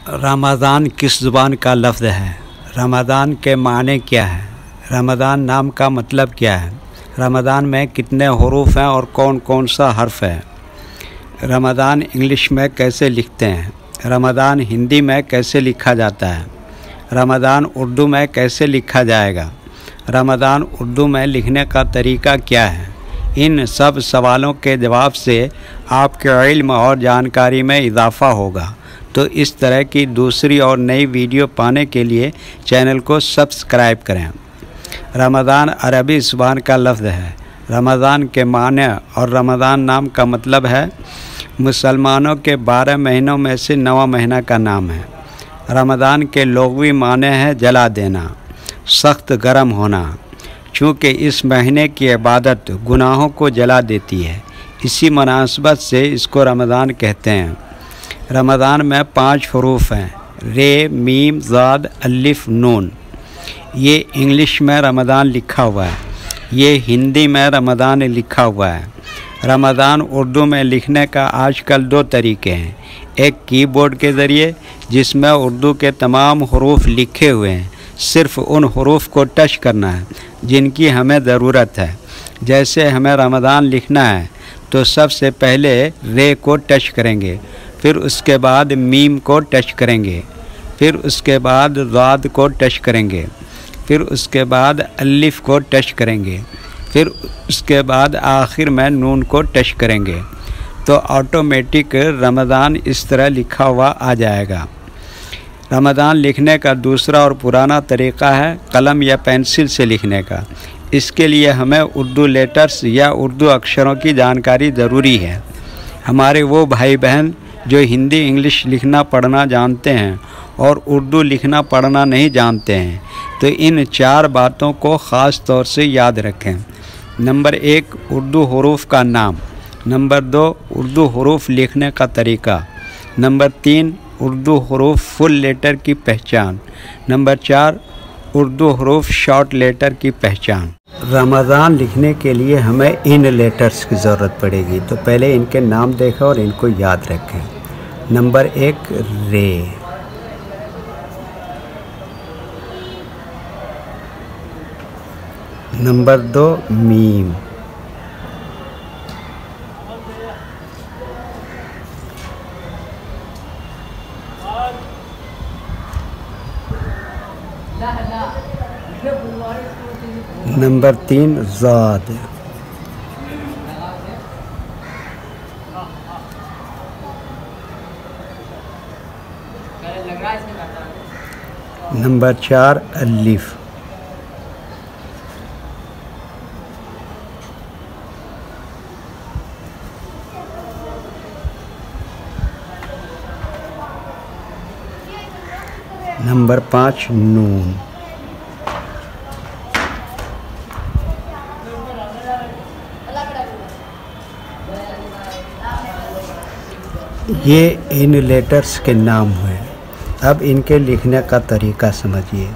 रमज़ान किस ज़ुबान का लफ्ज़ है? रमज़ान के माने क्या है? रमज़ान नाम का मतलब क्या है? रमज़ान में कितने हुरूफ हैं और कौन कौन सा हर्फ है? रमज़ान इंग्लिश में कैसे लिखते हैं? रमज़ान हिंदी में कैसे लिखा जाता है? रमज़ान उर्दू में कैसे लिखा जाएगा? रमज़ान उर्दू में लिखने का तरीका क्या है? इन सब सवालों के जवाब से आपके इल्म और जानकारी में इजाफ़ा होगा। तो इस तरह की दूसरी और नई वीडियो पाने के लिए चैनल को सब्सक्राइब करें। रमज़ान अरबी ज़ुबान का लफ्ज़ है। रमज़ान के माने और रमज़ान नाम का मतलब है मुसलमानों के 12 महीनों में से 9वां महीना का नाम है। रमज़ान के लुग़वी माने हैं जला देना, सख्त गर्म होना। चूँकि इस महीने की इबादत गुनाहों को जला देती है, इसी मुनासबत से इसको रमज़ान कहते हैं। रमज़ान में 5 हरूफ हैं, रे, मीम, ज़ाद, अलिफ, नून। ये इंग्लिश में रमज़ान लिखा हुआ है, ये हिंदी में रमज़ान लिखा हुआ है। रमज़ान उर्दू में लिखने का आजकल 2 तरीके हैं। एक कीबोर्ड के ज़रिए, जिसमें उर्दू के तमाम हरूफ लिखे हुए हैं, सिर्फ़ उन हरूफ को टच करना है जिनकी हमें ज़रूरत है। जैसे हमें रमज़ान लिखना है तो सबसे पहले रे को टच करेंगे, फिर उसके बाद मीम को टच करेंगे, फिर उसके बाद ज़ाद को टच करेंगे, फिर उसके बाद अलिफ को टच करेंगे, फिर उसके बाद आखिर में नून को टच करेंगे। तो ऑटोमेटिक रमज़ान इस तरह लिखा हुआ आ जाएगा। रमज़ान लिखने का दूसरा और पुराना तरीक़ा है कलम या पेंसिल से लिखने का। इसके लिए हमें उर्दू लेटर्स या उर्दू अक्षरों की जानकारी ज़रूरी है। हमारे वो भाई बहन जो हिंदी इंग्लिश लिखना पढ़ना जानते हैं और उर्दू लिखना पढ़ना नहीं जानते हैं, तो इन 4 बातों को ख़ास तौर से याद रखें। नंबर 1, उर्दू हरूफ का नाम। नंबर 2, उर्दू हरूफ लिखने का तरीका। नंबर 3, उर्दू हरूफ फुल लेटर की पहचान। नंबर 4, उर्दू हरूफ शॉर्ट लेटर की पहचान। रमज़ान लिखने के लिए हमें इन लेटर्स की ज़रूरत पड़ेगी, तो पहले इनके नाम देखें और इनको याद रखें। नंबर 1, रे। Number 2, meme. नंबर 3, ज़ाद। नंबर 4, अलिफ। नंबर 5, नून। ये इन लेटर्स के नाम हुए। अब इनके लिखने का तरीका समझिए।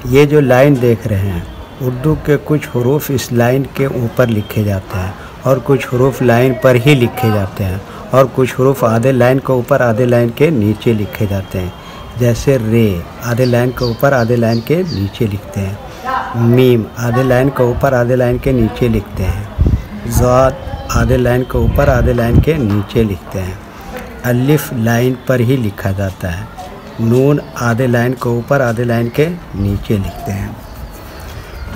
ये जो लाइन देख रहे हैं, उर्दू के कुछ हरूफ इस लाइन के ऊपर लिखे जाते हैं और कुछ हरूफ लाइन पर ही लिखे जाते हैं और कुछ हरूफ आधे लाइन के ऊपर आधे लाइन के नीचे लिखे जाते हैं। जैसे रे आधे लाइन के ऊपर आधे लाइन के नीचे लिखते हैं, मीम आधे लाइन के ऊपर आधे लाइन के नीचे लिखते हैं, ज़ाद आधे लाइन के ऊपर आधे लाइन के नीचे लिखते हैं, अलिफ लाइन पर ही लिखा जाता है, नून आधे लाइन के ऊपर आधे लाइन के नीचे लिखते हैं।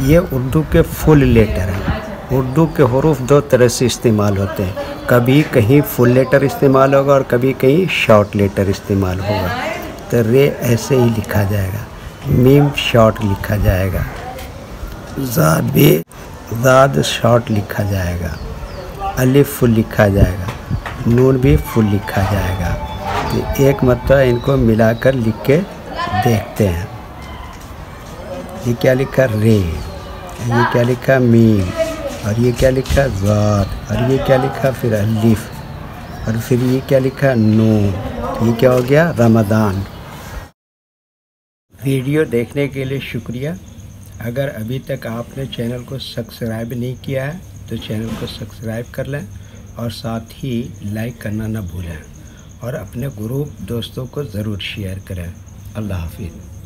ये उर्दू के फुल लेटर हैं। उर्दू के हरूफ 2 तरह से इस्तेमाल होते हैं, कभी कहीं फुल लेटर इस्तेमाल होगा और कभी कहीं शॉर्ट लेटर इस्तेमाल होगा। तो रे ऐसे ही लिखा जाएगा, मीम शॉर्ट लिखा जाएगा, ज़ाद शॉर्ट लिखा जाएगा, अलिफ फुल लिखा जाएगा, नून भी फुल लिखा जाएगा। तो एक मतलब इनको मिलाकर लिख के देखते हैं। ये क्या लिखा? रे। ये क्या लिखा? मीम। और ये क्या लिखा? ज़ाद। और ये क्या लिखा? फिर अलिफ। और फिर ये क्या लिखा? नून। ये क्या हो गया? रमज़ान। वीडियो देखने के लिए शुक्रिया। अगर अभी तक आपने चैनल को सब्सक्राइब नहीं किया है तो चैनल को सब्सक्राइब कर लें और साथ ही लाइक करना न भूलें। اور اپنے گروپ دوستوں کو ضرور شیئر کریں۔ اللہ حافظ۔